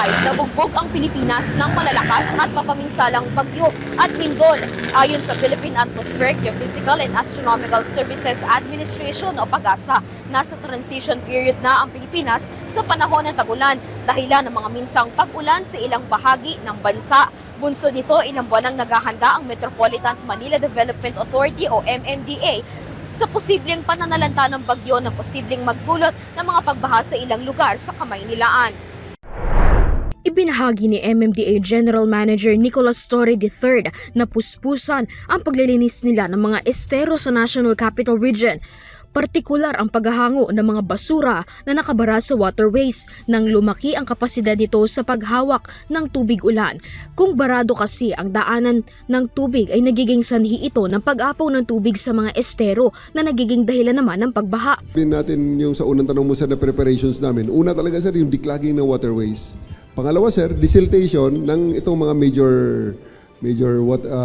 nabugbog ang Pilipinas ng malalakas at mapaminsalang bagyo at lindol. Ayon sa Philippine Atmospheric, Geophysical and Astronomical Services Administration o PAGASA, nasa transition period na ang Pilipinas sa panahon ng tag-ulan dahilan ng mga minsang pag-ulan sa ilang bahagi ng bansa. Bunsod nito, ilang buwan nang naghahanda ang Metropolitan Manila Development Authority o MMDA sa posibleng pananalanta ng bagyo na posibleng magdulot ng mga pagbaha sa ilang lugar sa Kamaynilaan. Ibinahagi ni MMDA General Manager Nicolas Torre III na puspusan ang paglilinis nila ng mga estero sa National Capital Region. Partikular ang paghahango ng mga basura na nakabara sa waterways nang lumaki ang kapasidad nito sa paghawak ng tubig ulan. Kung barado kasi ang daanan ng tubig ay nagiging sanhi ito ng pag-apaw ng tubig sa mga estero na nagiging dahilan naman ng pagbaha. Sabihin natin yung sa unang tanong mo sir na preparations namin. Una talaga sir yung declogging ng waterways. Pangalawa sir, desiltation ng itong mga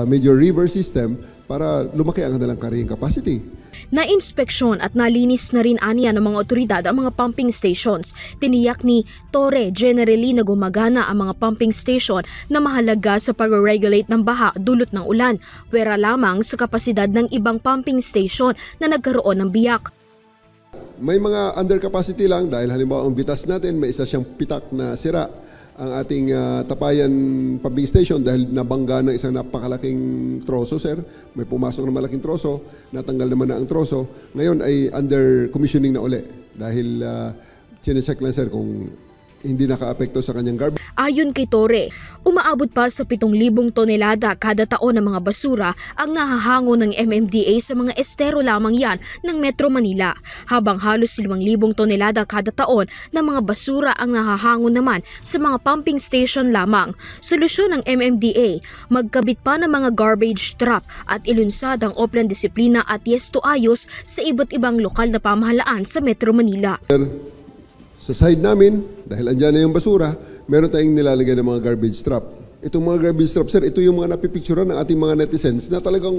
major river system para lumaki ang kanilang carrying capacity. Na-inspeksyon at nalinis na rin aniya ng mga otoridad ang mga pumping stations. Tiniyak ni Torre generally na gumagana ang mga pumping station na mahalaga sa pag-regulate ng baha dulot ng ulan, pwera lamang sa kapasidad ng ibang pumping station na nagkaroon ng biyak. May mga under capacity lang dahil halimbawa ang bitas natin may isa siyang pitak na sira. Ang ating Tapayan pumping station dahil nabangga ng isang napakalaking troso, sir. May pumasok na malaking troso, natanggal naman na ang troso. Ngayon ay under commissioning na uli dahil chinecheck lang, sir, kung hindi naka-apekto sa kanyang garbage. Ayon kay Torre, umaabot pa sa 7,000 tonelada kada taon ng mga basura ang nahahango ng MMDA sa mga estero lamang yan ng Metro Manila, habang halos 5,000 tonelada kada taon ng mga basura ang nahahango naman sa mga pumping station lamang. Solusyon ng MMDA, magkabit pa ng mga garbage trap at ilunsad ang oplan disiplina at yesto ayos sa iba't ibang lokal na pamahalaan sa Metro Manila. Sa side namin, dahil andyan na yung basura, meron tayong nilalagay ng mga garbage trap. Itong mga garbage trap, sir, ito yung mga napipicturean ng ating mga netizens na talagang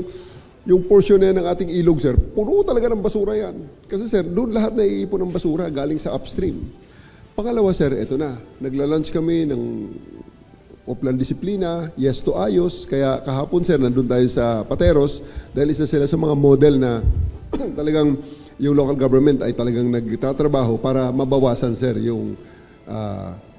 yung portion na yan ng ating ilog, sir, puno talaga ng basura yan. Kasi, sir, doon lahat na iipon ng basura galing sa upstream. Pangalawa, sir, ito na. Nagla-lunch kami ng oplan disiplina, yes to ayos. Kaya kahapon, sir, nandun tayo sa Pateros dahil isa sila sa mga model na talagang yung local government ay talagang nagtatrabaho para mabawasan, sir, yung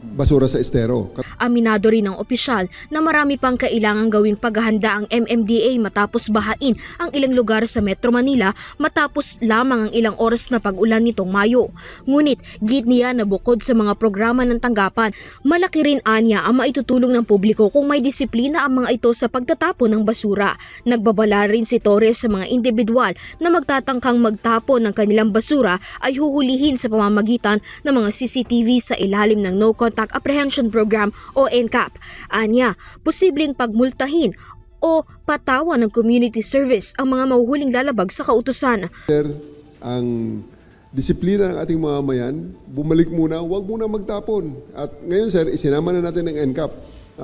basura sa estero. Aminado rin ng opisyal na marami pang kailangang gawing paghahanda ang MMDA matapos bahain ang ilang lugar sa Metro Manila matapos lamang ang ilang oras na pag-ulan nitong Mayo. Ngunit git niya na bukod sa mga programa ng tanggapan, malaki rin anya ang maitutulong ng publiko kung may disiplina ang mga ito sa pagtatapon ng basura. Nagbabala rin si Torres sa mga individual na magtatangkang magtapon ng kanilang basura ay huhulihin sa pamamagitan ng mga CCTV sa ilalim ng No Contact Apprehension Program o NCAP. Anya, posibleng pagmultahin o patawan ng community service ang mga mahuhuling lalabag sa kautusan. Sir, ang disiplina ng ating mga mamayan, bumalik muna, huwag muna magtapon. At ngayon, sir, isinama na natin ng NCAP.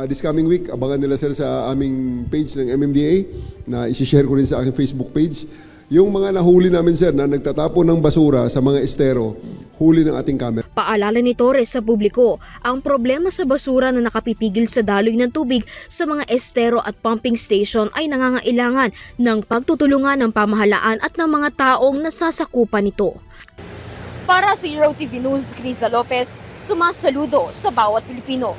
This coming week, abangan nila, sir, sa aming page ng MMDA na isi-share ko rin sa aking Facebook page. Yung mga nahuli namin, sir, na nagtatapon ng basura sa mga estero, huli ng ating camera. Paalala ni Torres sa publiko, ang problema sa basura na nakapipigil sa daloy ng tubig sa mga estero at pumping station ay nangangailangan ng pagtutulungan ng pamahalaan at ng mga taong nasasakupan nito. Para sa Euro TV News, Criza Lopez, sumasaludo sa bawat Pilipino.